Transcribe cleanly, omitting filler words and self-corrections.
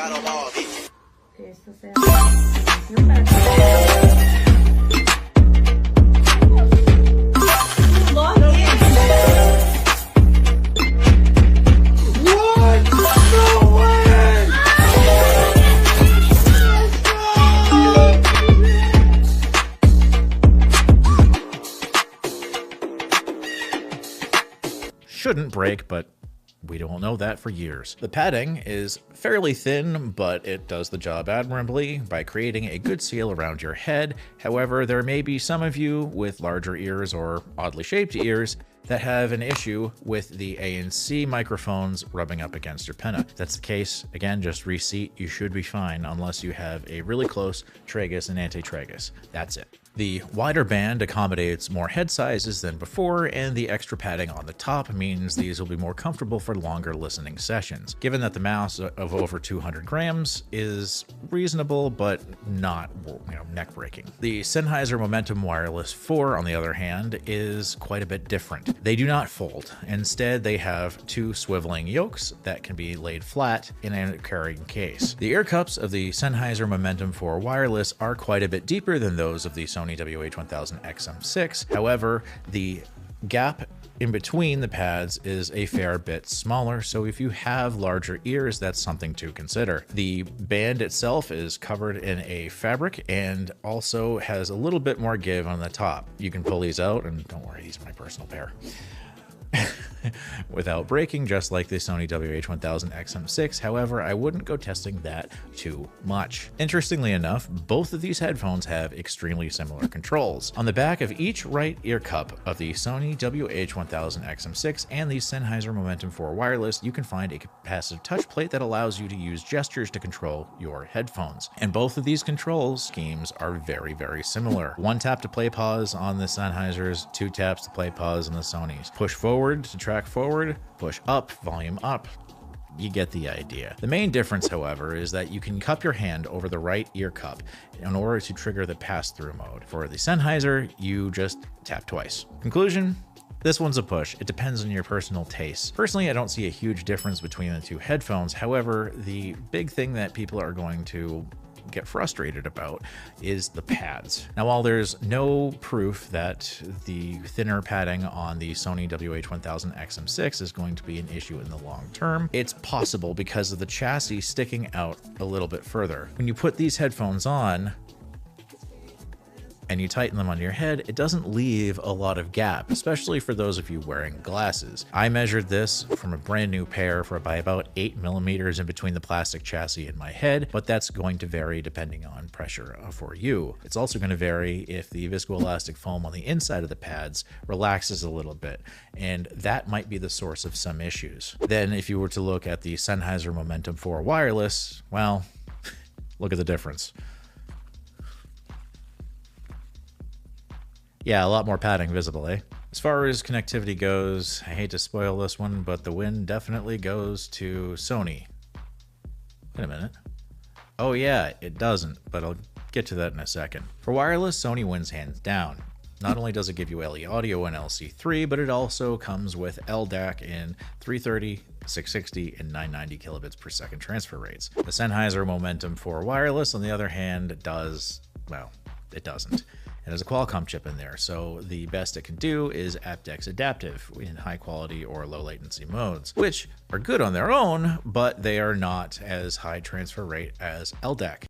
got 'em all, bitch. Que esto sea... What? No way! Shouldn't break, but we don't know that for years. The padding is fairly thin, but it does the job admirably by creating a good seal around your head. However, there may be some of you with larger ears or oddly shaped ears that have an issue with the ANC microphones rubbing up against your pinna. If that's the case, again, just reseat. You should be fine unless you have a really close tragus and antitragus. That's it. The wider band accommodates more head sizes than before, and the extra padding on the top means these will be more comfortable for longer listening sessions. Given that the mass of over 200 grams is reasonable, but not, neck-breaking. The Sennheiser Momentum Wireless 4, on the other hand, is quite a bit different. They do not fold. Instead, they have two swiveling yokes that can be laid flat in a carrying case. The ear cups of the Sennheiser Momentum 4 Wireless are quite a bit deeper than those of the Sony WH-1000 XM6. However, the gap in between the pads is a fair bit smaller, so if you have larger ears, that's something to consider. The band itself is covered in a fabric and also has a little bit more give on the top. You can pull these out, and don't worry, these are my personal pair. Without breaking, just like the Sony WH-1000 XM6. However, I wouldn't go testing that too much. Interestingly enough, both of these headphones have extremely similar controls. On the back of each right ear cup of the Sony WH-1000 XM6 and the Sennheiser Momentum 4 Wireless, you can find a capacitive touch plate that allows you to use gestures to control your headphones. And both of these control schemes are very, very similar. One tap to play pause on the Sennheisers, two taps to play pause on the Sonys. Push forward to track forward, push up, volume up. You get the idea. The main difference, however, is that you can cup your hand over the right ear cup in order to trigger the pass-through mode. For the Sennheiser, you just tap twice. Conclusion? This one's a push. It depends on your personal taste. Personally, I don't see a huge difference between the two headphones. However, the big thing that people are going to get frustrated about is the pads. Now, while there's no proof that the thinner padding on the Sony WH-1000 XM6 is going to be an issue in the long term, it's possible because of the chassis sticking out a little bit further. When you put these headphones on and you tighten them on your head, it doesn't leave a lot of gap, especially for those of you wearing glasses. I measured this from a brand new pair by about 8 millimeters in between the plastic chassis and my head, but that's going to vary depending on pressure for you. It's also going to vary if the viscoelastic foam on the inside of the pads relaxes a little bit, and that might be the source of some issues. Then if you were to look at the Sennheiser Momentum 4 Wireless, well, look at the difference. Yeah, a lot more padding visible, eh? As far as connectivity goes, I hate to spoil this one, but the win definitely goes to Sony. Wait a minute. Oh yeah, it doesn't, but I'll get to that in a second. For wireless, Sony wins hands down. Not only does it give you LE audio and LC3, but it also comes with LDAC in 330, 660, and 990 kilobits per second transfer rates. The Sennheiser Momentum 4 Wireless, on the other hand, does, well, it doesn't. It has a Qualcomm chip in there, so the best it can do is aptX adaptive in high quality or low latency modes, which are good on their own, but they are not as high transfer rate as LDAC.